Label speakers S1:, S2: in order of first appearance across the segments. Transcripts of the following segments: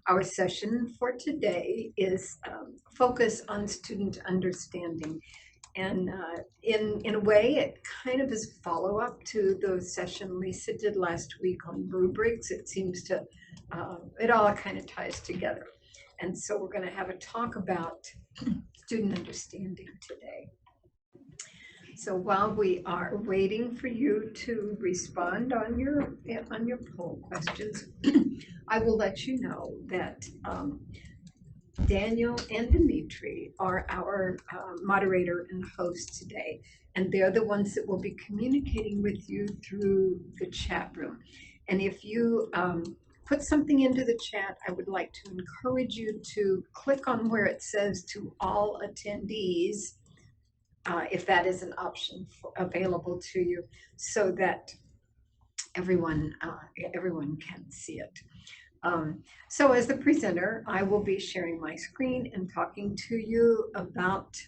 S1: Our session for today is focus on student understanding. And in a way, it kind of is follow-up to the session Lisa did last week on rubrics. It seems to, it all kind of ties together. And so we're going to have a talk about student understanding today. So while we are waiting for you to respond on your poll questions, I will let you know that Daniel and Dimitri are our moderator and host today, and they're the ones that will be communicating with you through the chat room. And if you put something into the chat, I would like to encourage you to click on where it says to all attendees, if that is an option available to you, so that everyone can see it. So as the presenter, I will be sharing my screen and talking to you about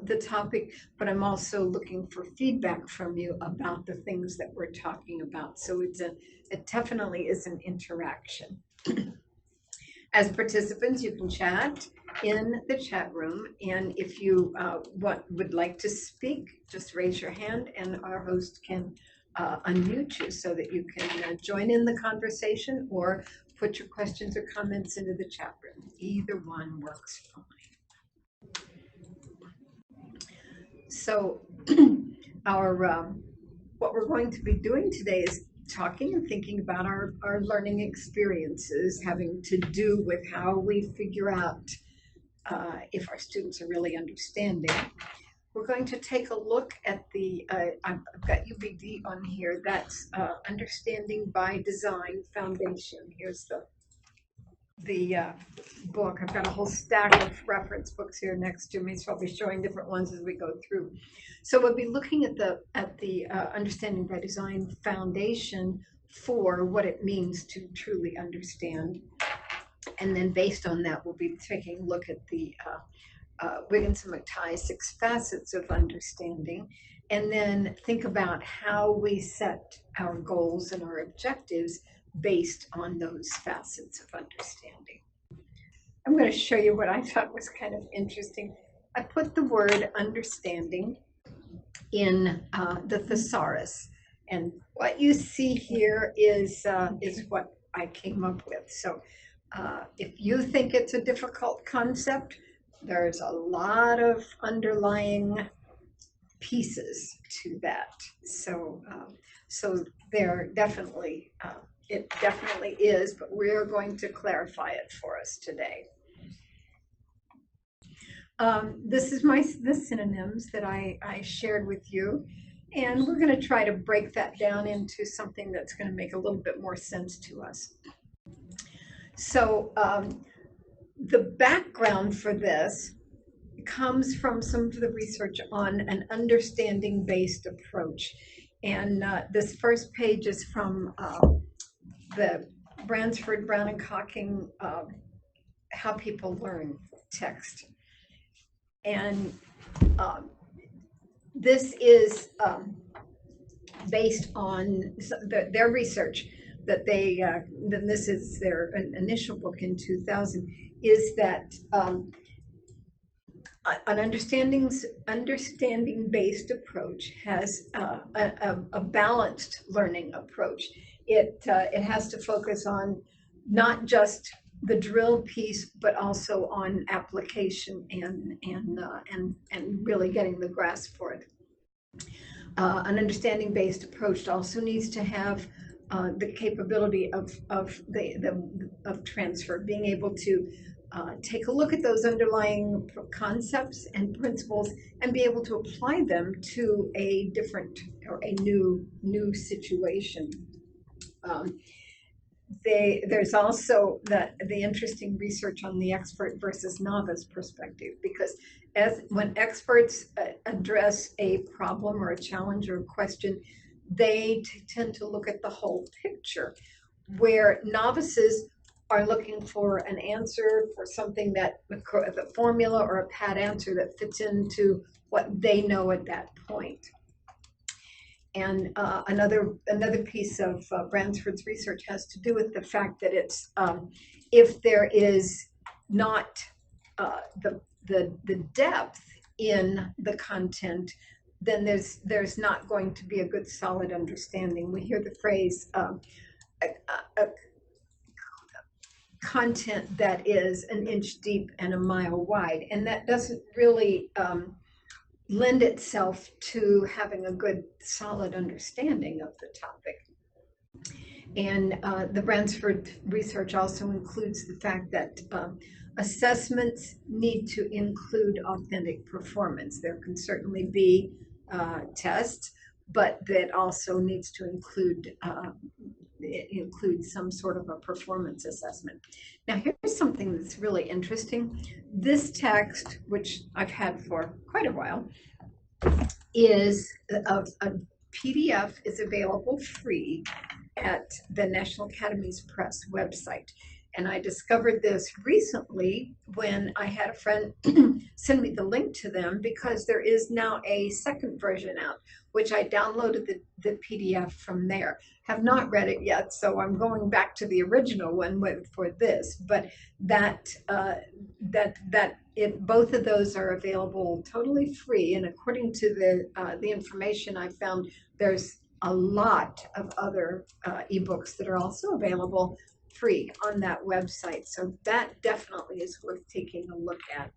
S1: the topic, but I'm also looking for feedback from you about the things that we're talking about. So it definitely is an interaction. As participants, you can chat in the chat room, and if you would like to speak, just raise your hand and our host can unmute you so that you can join in the conversation or put your questions or comments into the chat room. Either one works fine. So what we're going to be doing today is talking and thinking about our learning experiences having to do with how we figure out if our students are really understanding. We're going to take a look at the, I've got UBD on here, that's Understanding by Design Foundation. Here's the book. I've got a whole stack of reference books here next to me, so I'll be showing different ones as we go through. So we'll be looking at the Understanding by Design Foundation for what it means to truly understand. And then based on that, we'll be taking a look at the Wiggins and McTighe 6 facets of understanding, and then think about how we set our goals and our objectives based on those facets of understanding. I'm going to show you what I thought was kind of interesting. I put the word understanding in the Thesaurus, and what you see here is what I came up with. So if you think it's a difficult concept, there's a lot of underlying pieces to that. So there definitely, it definitely is, but we're going to clarify it for us today. This is the synonyms that I shared with you, and we're going to try to break that down into something that's going to make a little bit more sense to us. So the background for this comes from some of the research on an understanding-based approach. And this first page is from the Bransford, Brown, and Cocking How People Learn text. And this is based on their research that they, then this is their initial book in 2000, is that an understanding-based approach has a balanced learning approach. It has to focus on not just the drill piece, but also on application and really getting the grasp for it. An understanding-based approach also needs to have the capability of transfer, being able to take a look at those underlying concepts and principles and be able to apply them to a different or a new situation. There's also the interesting research on the expert versus novice perspective, because when experts address a problem or a challenge or a question, they tend to look at the whole picture, where novices are looking for an answer for something that the formula or a pat answer that fits into what they know at that point. And another piece of Bransford's research has to do with the fact that it's if there is not the depth in the content, then there's not going to be a good solid understanding. We hear the phrase a content that is an inch deep and a mile wide, and that doesn't really lend itself to having a good solid understanding of the topic. And the Bransford research also includes the fact that assessments need to include authentic performance. There can certainly be tests, but that also needs to include some sort of a performance assessment. Now, here's something that's really interesting. This text, which I've had for quite a while, is a PDF is available free at the National Academies Press website. And I discovered this recently when I had a friend send me the link to them, because there is now a second version out, which I downloaded the PDF from there. Have not read it yet, so I'm going back to the original one for this. But both of those are available totally free. And according to the information I found, there's a lot of other ebooks that are also available free on that website. So that definitely is worth taking a look at.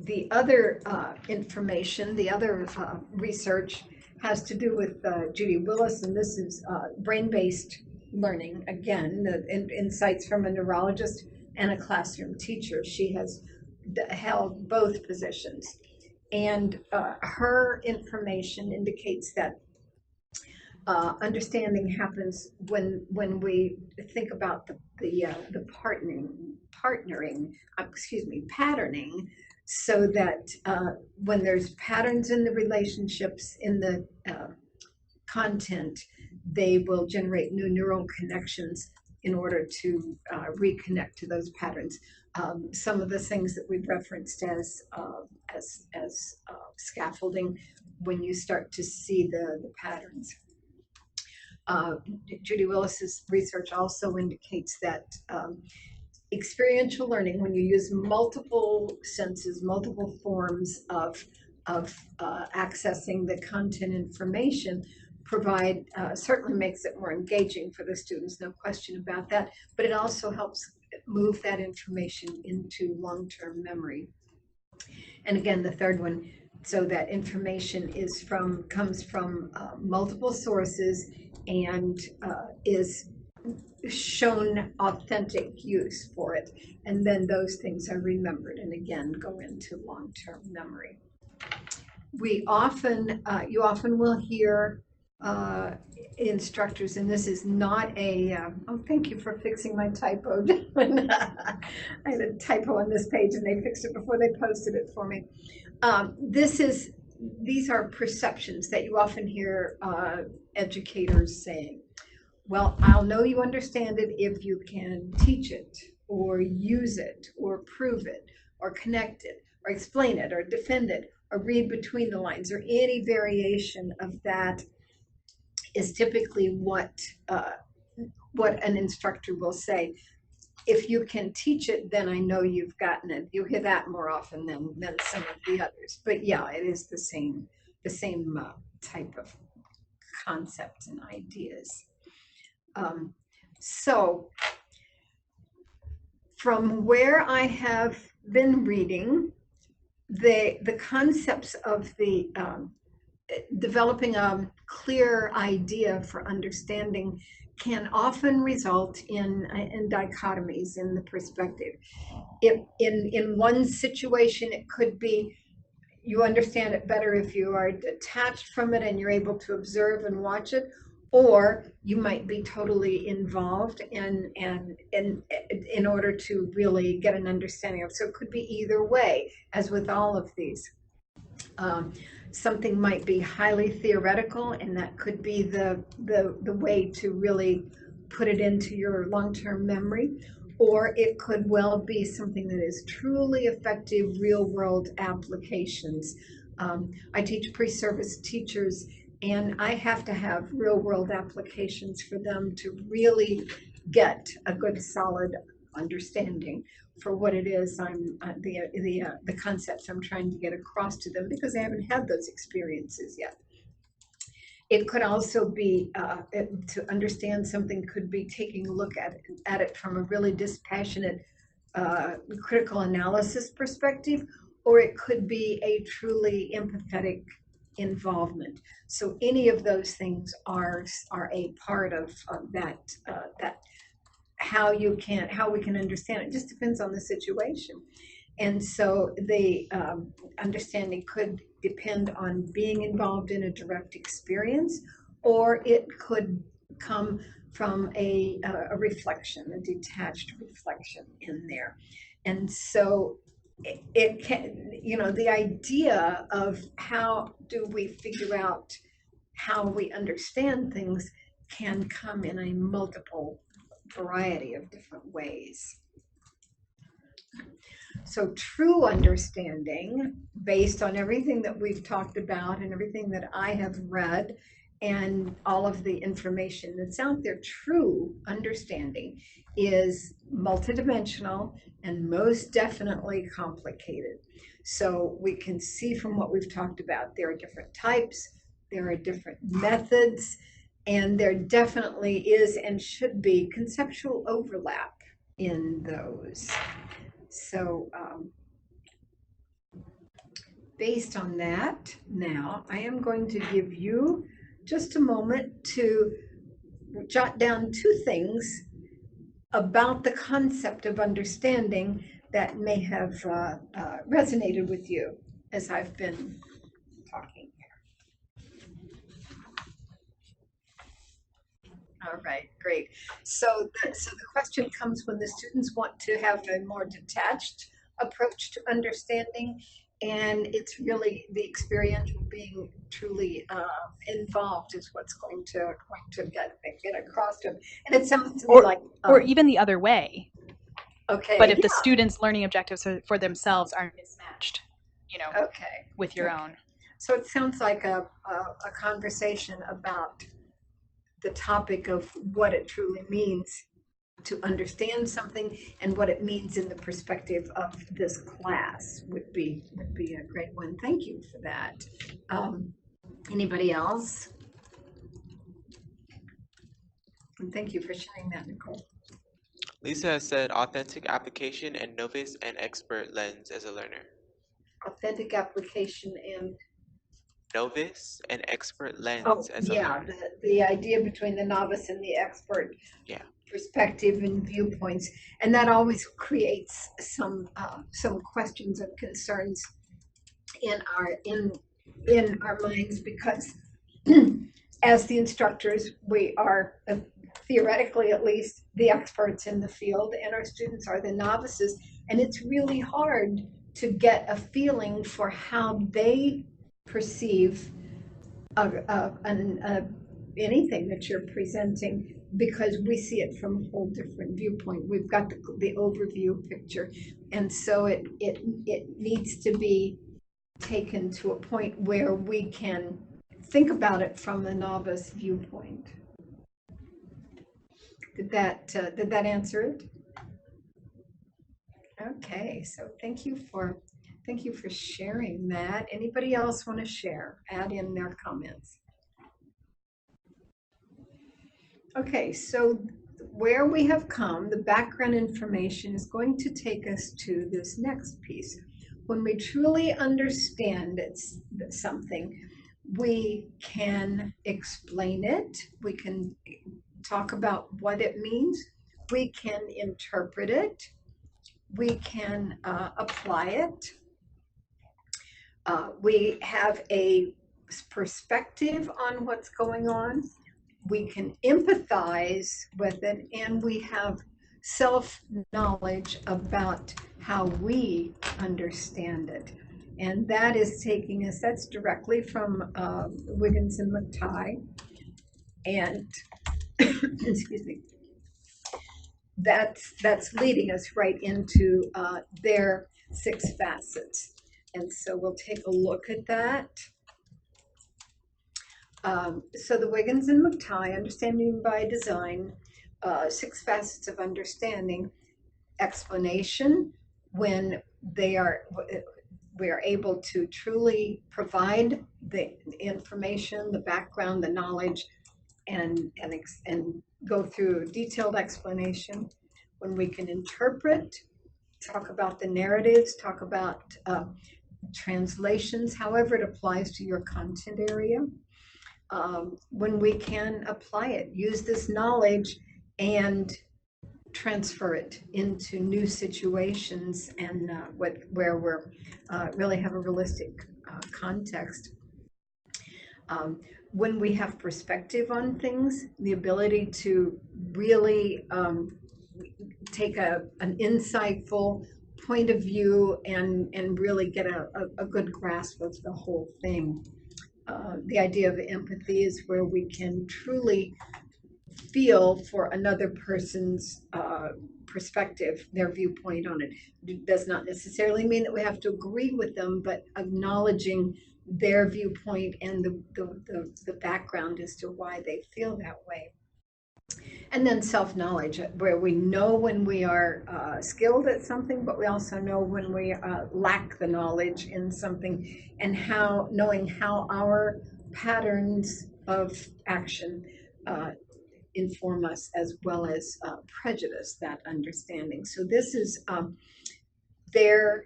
S1: The other information, the other research has to do with Judy Willis, and this is brain-based learning. Again, the insights from a neurologist and a classroom teacher. She has held both positions. And her information indicates that understanding happens when we think about the patterning, so that when there's patterns in the relationships in the content, they will generate new neural connections in order to reconnect to those patterns. Some of the things that we've referenced as scaffolding, when you start to see the patterns. Judy Willis's research also indicates that experiential learning, when you use multiple senses, multiple forms of accessing the content information, certainly makes it more engaging for the students, no question about that, but it also helps move that information into long-term memory. And again, the third one, so that information comes from multiple sources and is shown authentic use for it, and then those things are remembered and again go into long-term memory. You often will hear instructors, and this is not oh, thank you for fixing my typo. I had a typo on this page and they fixed it before they posted it for me. These are perceptions that you often hear educators saying. Well, I'll know you understand it if you can teach it or use it or prove it or connect it or explain it or defend it or read between the lines, or any variation of that is typically what an instructor will say. If you can teach it, then I know you've gotten it. You hear that more often than some of the others. But yeah, it is the same type of concepts and ideas. So from where I have been reading, the concepts of the developing a clear idea for understanding can often result in dichotomies in the perspective. If in one situation, it could be you understand it better if you are detached from it and you're able to observe and watch it, or you might be totally involved in order to really get an understanding of. So it could be either way, as with all of these. Something might be highly theoretical, and that could be the way to really put it into your long-term memory, or it could well be something that is truly effective real-world applications. I teach pre-service teachers, and I have to have real-world applications for them to really get a good, solid understanding for what it is the concepts I'm trying to get across to them, because they haven't had those experiences yet. It could also be to understand something could be taking a look at it from a really dispassionate critical analysis perspective, or it could be a truly empathetic involvement. So any of those things are a part of that how we can understand it. It just depends on the situation. And so the understanding could depend on being involved in a direct experience, or it could come from a reflection, a detached reflection in there. And so it can, the idea of how do we figure out how we understand things can come in a multiple variety of different ways. So true understanding, based on everything that we've talked about and everything that I have read and all of the information that's out there, true understanding is multidimensional and most definitely complicated. So we can see from what we've talked about, there are different types, there are different methods, and there definitely is and should be conceptual overlap in those. So based on that, now I am going to give you just a moment to jot down 2 things about the concept of understanding that may have resonated with you as I've been talking here. All right, great. So the question comes when the students want to have a more detached approach to understanding, and it's really the experiential being truly involved is what's going to get across to them. And it sounds to me like
S2: or even the other way.
S1: Okay.
S2: But if the students' learning objectives for themselves aren't mismatched,
S1: okay,
S2: with your own.
S1: So it sounds like a conversation about the topic of what it truly means to understand something and what it means in the perspective of this class would be a great one. Thank you for that. Anybody else? And thank you for sharing that, Nicole.
S3: Lisa has said authentic application and novice and expert lens as a learner.
S1: Authentic application and
S3: novice and expert lens as a learner.
S1: The idea between the novice and the expert perspective and viewpoints, and that always creates some questions and concerns in our minds, because as the instructors, we are theoretically at least the experts in the field, and our students are the novices, and it's really hard to get a feeling for how they perceive anything that you're presenting, because we see it from a whole different viewpoint. We've got the overview picture, and so it needs to be taken to a point where we can think about it from the novice viewpoint. Did that answer it? Okay, so thank you for sharing that. Anybody else want to share? Add in their comments. Okay, so where we have come, the background information is going to take us to this next piece. When we truly understand something, we can explain it, we can talk about what it means, we can interpret it, we can apply it. We have a perspective on what's going on. We can empathize with it, and we have self-knowledge about how we understand it. And that is taking us, that's directly from Wiggins and McTighe. And excuse me, that's leading us right into their 6 facets. And so we'll take a look at that. So the Wiggins and McTighe, Understanding by Design, 6 facets of understanding, explanation, when we are able to truly provide the information, the background, the knowledge, and go through detailed explanation. When we can interpret, talk about the narratives, talk about translations, however it applies to your content area. When we can apply it, use this knowledge and transfer it into new situations, and where we're really have a realistic context. When we have perspective on things, the ability to really take an insightful point of view and really get a good grasp of the whole thing. The idea of empathy is where we can truly feel for another person's perspective, their viewpoint on it. It does not necessarily mean that we have to agree with them, but acknowledging their viewpoint and the background as to why they feel that way. And then self-knowledge, where we know when we are skilled at something, but we also know when we lack the knowledge in something, and knowing how our patterns of action inform us, as well as prejudice, that understanding. So this is they're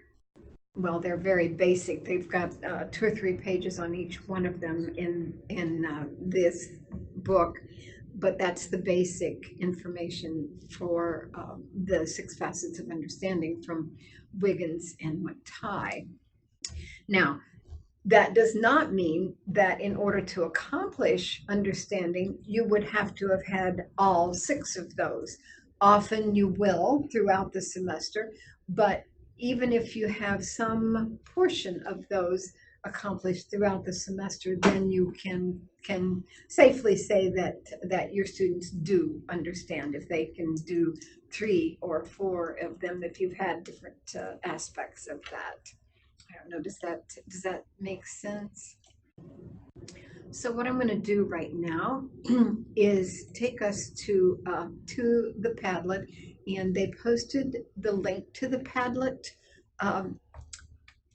S1: very basic. They've got 2 or 3 pages on each one of them in this book, but that's the basic information for the 6 facets of understanding from Wiggins and McTighe. Now, that does not mean that in order to accomplish understanding, you would have to have had all 6 of those. Often you will throughout the semester, but even if you have some portion of those accomplished throughout the semester, then you can safely say that your students do understand if they can do 3 or 4 of them, if you've had different aspects of that. I don't know, does that make sense? So what I'm going to do right now is take us to the Padlet, and they posted the link to the Padlet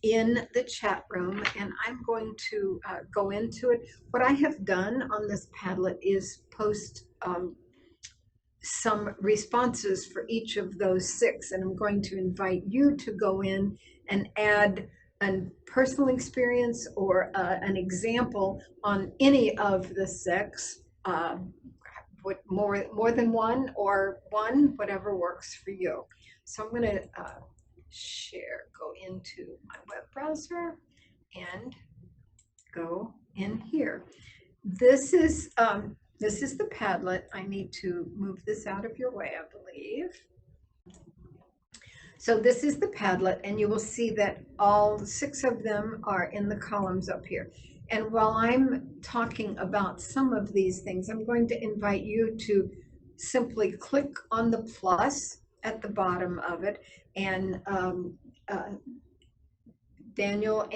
S1: in the chat room, and I'm going to go into it. What I have done on this Padlet is post some responses for each of those 6, and I'm going to invite you to go in and add a personal experience or an example on any of the 6, with more than one or one, whatever works for you. So I'm going to go into my web browser and go in here. This is the Padlet. I need to move this out of your way, I believe. So this is the Padlet, and you will see that all 6 of them are in the columns up here. And while I'm talking about some of these things, I'm going to invite you to simply click on the plus at the bottom of it, and Daniel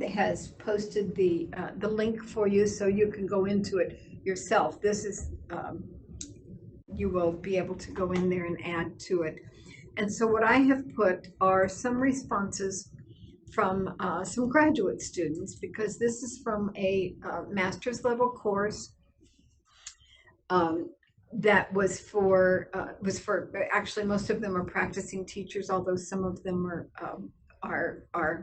S1: has posted the link for you, so you can go into it yourself. This is you will be able to go in there and add to it. And so what I have put are some responses from some graduate students, because this is from a master's level course that was for actually most of them are practicing teachers, although some of them are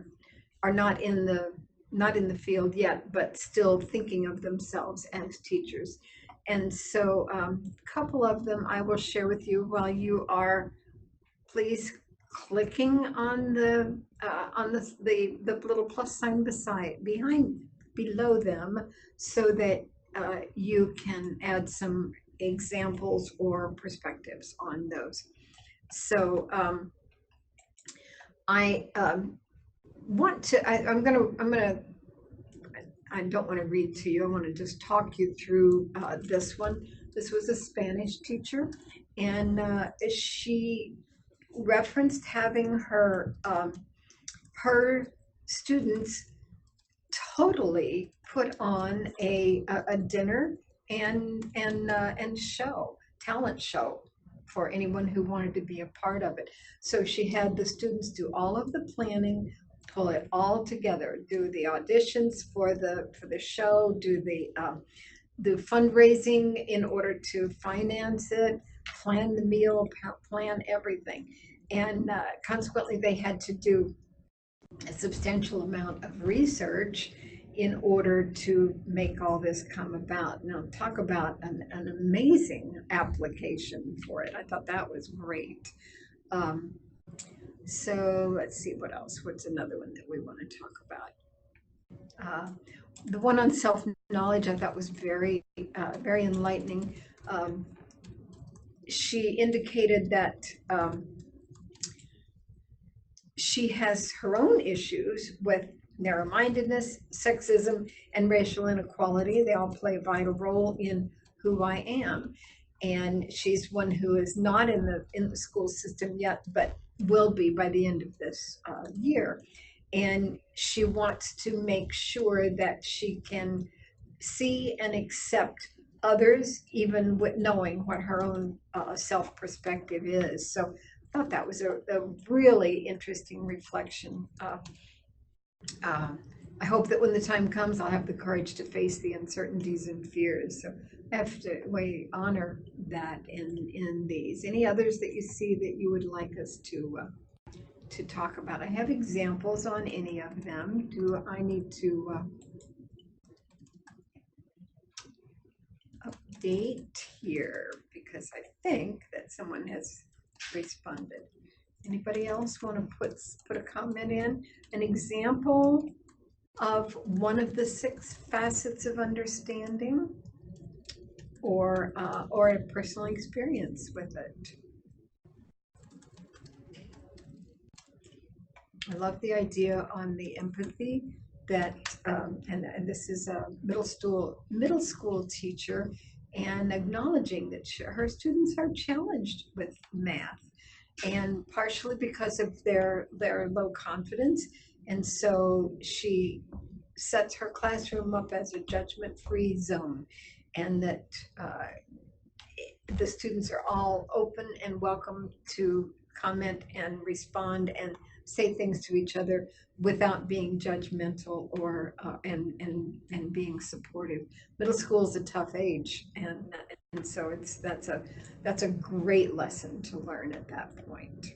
S1: not in the field yet, but still thinking of themselves as teachers. And so a couple of them I will share with you while you are please clicking on the little plus sign below them, so that you can add some examples or perspectives on those. So I don't want to read to you. I want to just talk you through this one. This was a Spanish teacher, and she referenced having her her students totally put on a dinner and show, talent show for anyone who wanted to be a part of it. So she had the students do all of the planning, pull it all together, do the auditions for the show, do the fundraising in order to finance it, plan the meal, plan everything. And consequently, they had to do a substantial amount of research in order to make all this come about. Now, talk about an amazing application for it. I thought that was great. So let's see what else. What's another one that we want to talk about? The one on self-knowledge I thought was very, very enlightening. She indicated that she has her own issues with narrow-mindedness, sexism, and racial inequality. They all play a vital role in who I am. And she's one who is not in the school system yet, but will be by the end of this year. And she wants to make sure that she can see and accept others, even with knowing what her own self-perspective is. So I thought that was a really interesting reflection. I hope that when the time comes, I'll have the courage to face the uncertainties and fears. So I have to honor that in these. Any others that you see that you would like us to talk about? I have examples on any of them. Do I need to update here? Because I think that someone has responded. Anybody else want to put a comment in? An example of one of the 6 facets of understanding, or a personal experience with it. I love the idea on the empathy that, and this is a middle school teacher, and acknowledging that her students are challenged with math, and partially because of their low confidence. And so she sets her classroom up as a judgment-free zone, and that the students are all open and welcome to comment and respond and say things to each other without being judgmental or and being supportive. Middle school is a tough age, and so that's a great lesson to learn at that point.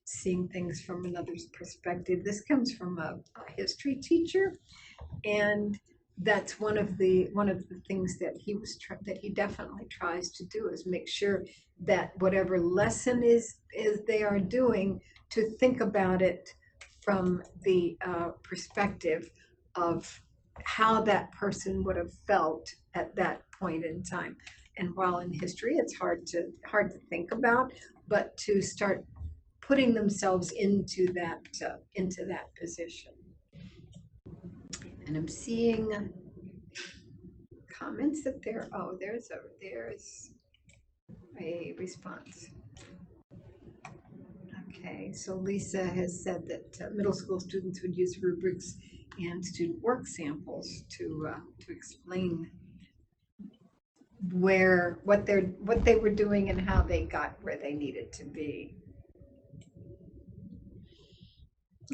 S1: Seeing things from another's perspective. This comes from a history teacher, and that's one of the things that he definitely tries to do, is make sure that whatever lesson is they are doing, to think about it from the perspective of how that person would have felt at that point in time. And while in history it's hard to think about, but to start putting themselves into that position. And I'm seeing comments that there's a response. Okay, so Lisa has said that middle school students would use rubrics and student work samples to explain what they were doing and how they got where they needed to be.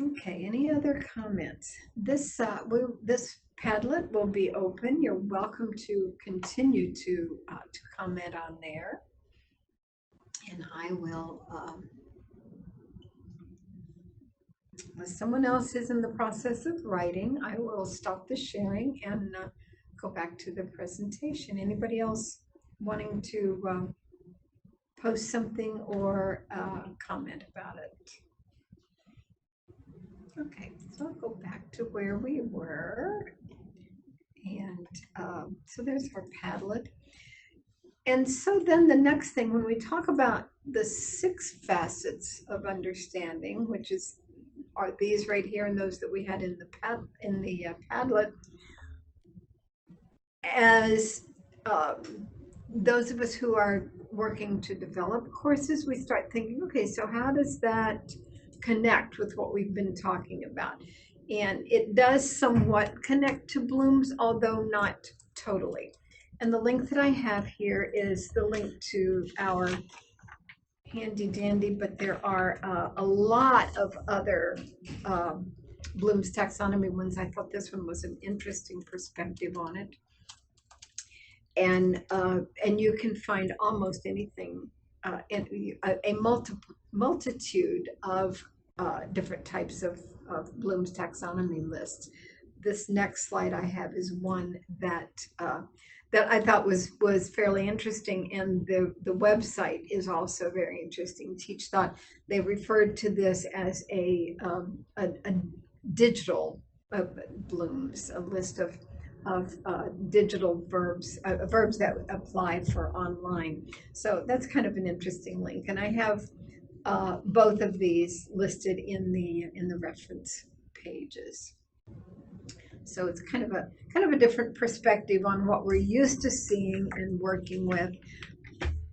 S1: Okay, any other comments? This Padlet will be open. You're welcome to continue to comment on there, and I will. Unless someone else is in the process of writing, I will stop the sharing and go back to the presentation. Anybody else wanting to post something or comment about it? Okay, so I'll go back to where we were. And so there's our Padlet. And so then the next thing, when we talk about the 6 facets of understanding, which are these right here and those that we had in the Padlet, as those of us who are working to develop courses, we start thinking, okay, so how does that connect with what we've been talking about. And it does somewhat connect to Bloom's, although not totally. And the link that I have here is the link to our handy dandy, but there are a lot of other Bloom's taxonomy ones. I thought this one was an interesting perspective on it. And you can find almost anything in a multitude of different types of Bloom's taxonomy lists. This next slide I have is one that I thought was fairly interesting, and the website is also very interesting. Teach Thought, they referred to this as a digital Bloom's, a list of digital verbs that apply for online. So that's kind of an interesting link, and I have both of these listed in the reference pages. So it's kind of a different perspective on what we're used to seeing and working with.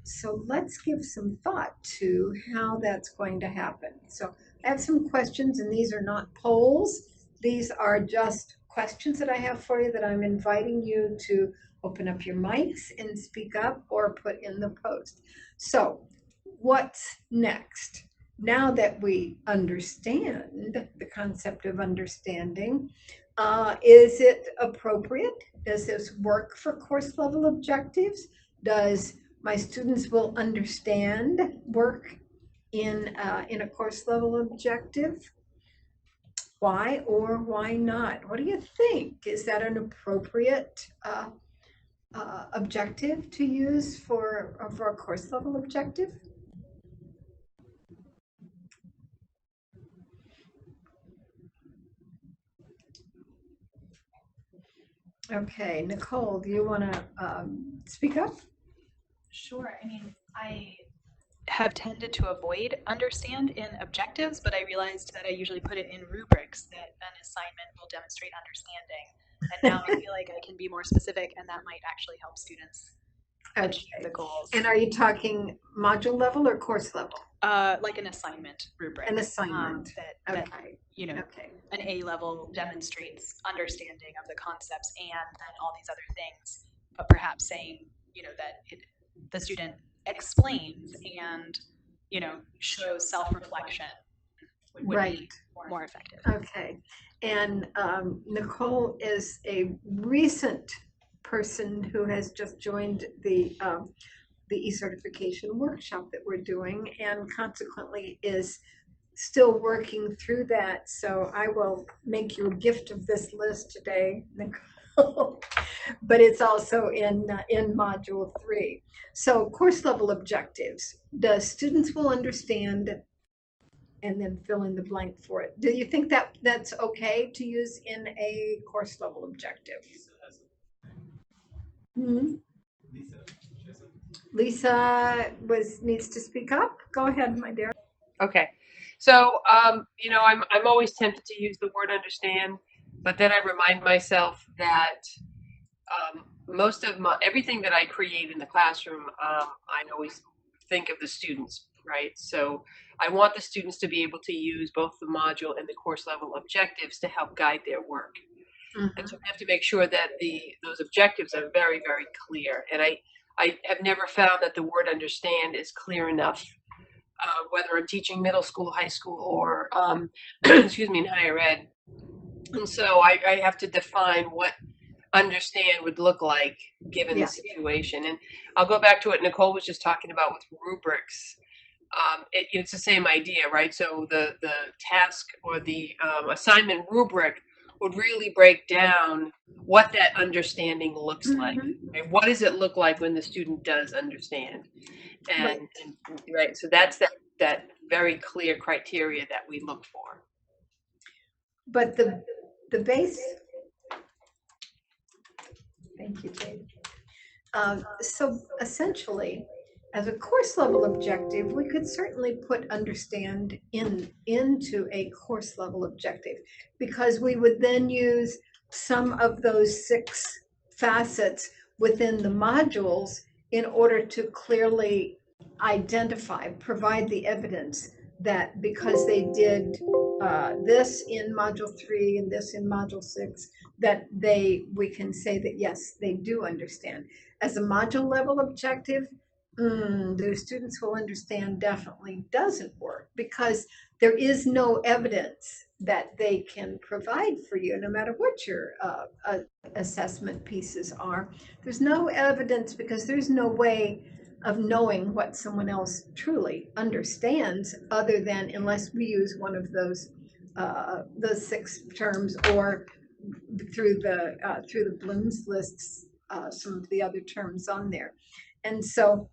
S1: So let's give some thought to how that's going to happen. So I have some questions, and these are not polls. These are just questions that I have for you that I'm inviting you to open up your mics and speak up or put in the post. So what's next? Now that we understand the concept of understanding, is it appropriate? Does this work for course level objectives? Does my students will understand work in a course level objective? Why or why not? What do you think? Is that an appropriate objective to use for a course level objective? Okay, Nicole, do you want to speak up?
S2: Sure. I mean, I have tended to avoid understand in objectives, but I realized that I usually put it in rubrics that an assignment will demonstrate understanding. And now I feel like I can be more specific, and that might actually help students achieve the goals.
S1: And are you talking module level or course level?
S2: Like an assignment rubric.
S1: An assignment.
S2: That you know, an A level demonstrates understanding of the concepts and then all these other things, but perhaps saying, you know, that the student explains and, you know, shows self-reflection would be more effective.
S1: Okay. And Nicole is a recent person who has just joined the e-certification workshop that we're doing, and consequently is still working through that. So I will make you a gift of this list today, Nicole. But it's also in module 3. So course level objectives. Does students will understand, and then fill in the blank for it. Do you think that that's okay to use in a course level objective? Lisa needs to speak up. Go ahead, my dear.
S4: Okay, so you know, I'm always tempted to use the word understand, but then I remind myself that most of everything that I create in the classroom, I always think of the students, right? So I want the students to be able to use both the module and the course level objectives to help guide their work. And so we have to make sure that those objectives are very, very clear. And I have never found that the word understand is clear enough, whether I'm teaching middle school, high school, or excuse me, in higher ed. And so I have to define what understand would look like given the situation. And I'll go back to what Nicole was just talking about with rubrics. It's the same idea, right? So the task or the assignment rubric would really break down what that understanding looks like. Right? What does it look like when the student does understand? And right, so that's that very clear criteria that we look for.
S1: But the base. Thank you, Jade. So essentially, as a course level objective, we could certainly put understand into a course level objective, because we would then use some of those 6 facets within the modules in order to clearly provide the evidence that because they did this in module 3 and this in module 6, that we can say that yes, they do understand. As a module level objective, the students who understand definitely doesn't work, because there is no evidence that they can provide for you, no matter what your assessment pieces are. There's no evidence, because there's no way of knowing what someone else truly understands, other than unless we use one of those 6 terms, or through the Bloom's lists, some of the other terms on there. And so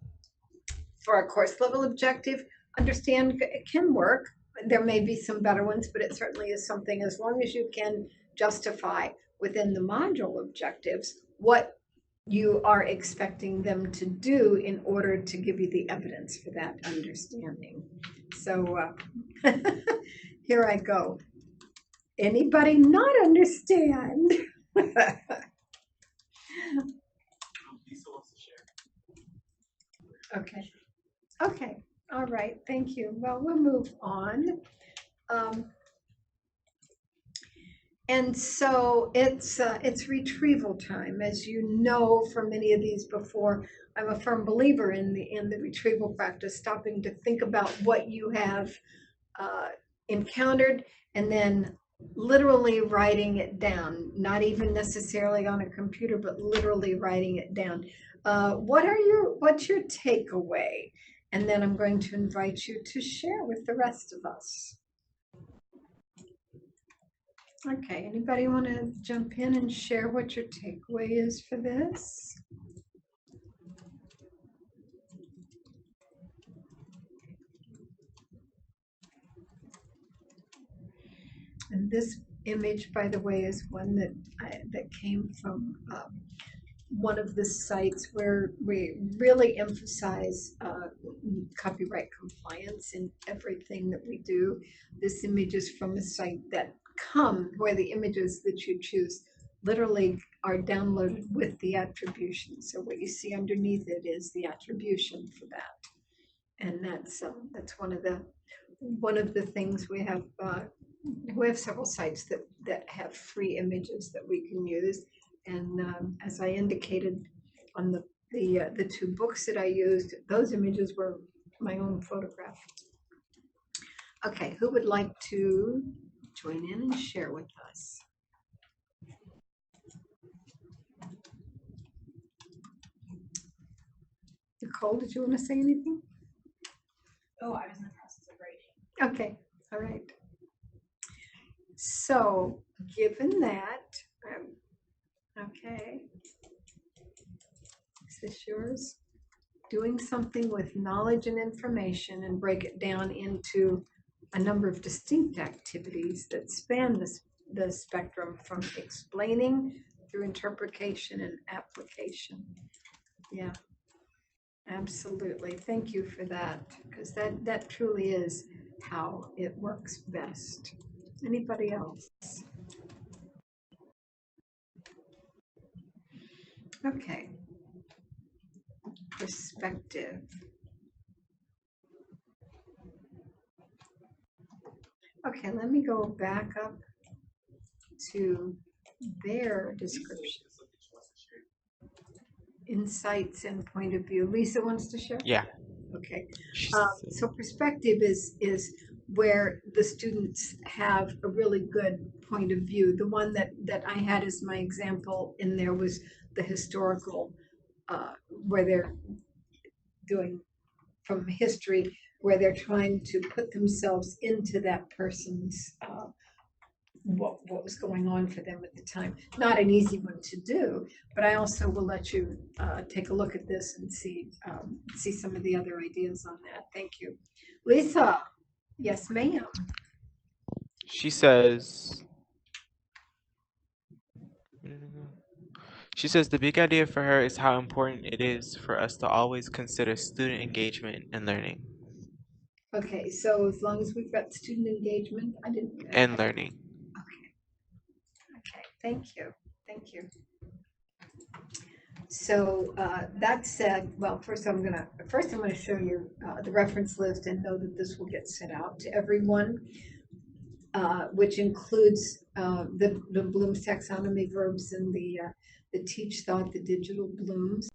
S1: for a course level objective, understand can work. There may be some better ones, but it certainly is something, as long as you can justify within the module objectives what you are expecting them to do in order to give you the evidence for that understanding. So here I go. Anybody not understand?
S3: Lisa wants to share.
S1: Okay. Okay. All right. Thank you. Well, we'll move on. And so it's retrieval time. As you know from many of these before, I'm a firm believer in the retrieval practice, stopping to think about what you have encountered, and then literally writing it down, not even necessarily on a computer, but literally writing it down. What's your takeaway? And then I'm going to invite you to share with the rest of us. Okay, anybody want to jump in and share what your takeaway is for this? And this image, by the way, is one that came from one of the sites where we really emphasize copyright compliance in everything that we do. This image is from a site where the images that you choose literally are downloaded with the attribution. So what you see underneath it is the attribution for that, and that's one of the things we have. We have several sites that have free images that we can use, and as I indicated on the 2 books that I used, those images were my own photograph. Okay, who would like to join in and share with us? Nicole, did you want to say anything?
S2: Oh, I was in the process of writing.
S1: Okay, all right. So, given that, okay, is this yours? Doing something with knowledge and information and break it down into a number of distinct activities that span the spectrum from explaining through interpretation and application. Yeah, absolutely. Thank you for that, because that truly is how it works best. Anybody else? Okay. Perspective. Okay, let me go back up to their description. Insights and point of view. Lisa wants to share?
S3: Yeah.
S1: Okay. So perspective is where the students have a really good point of view. The one that I had as my example in there was the historical, where they're doing from history, where they're trying to put themselves into that person's what was going on for them at the time. Not an easy one to do, but I also will let you take a look at this and see some of the other ideas on that. Thank you. Lisa. Yes, ma'am.
S3: She says, the big idea for her is how important it is for us to always consider student engagement and learning.
S1: Okay, so as long as we've got student engagement, I didn't.
S3: And learning.
S1: Okay. Okay, thank you. Thank you. So that said, well, first I'm gonna show you the reference list and know that this will get sent out to everyone, which includes the Bloom's taxonomy verbs and the teach thought, the digital Blooms.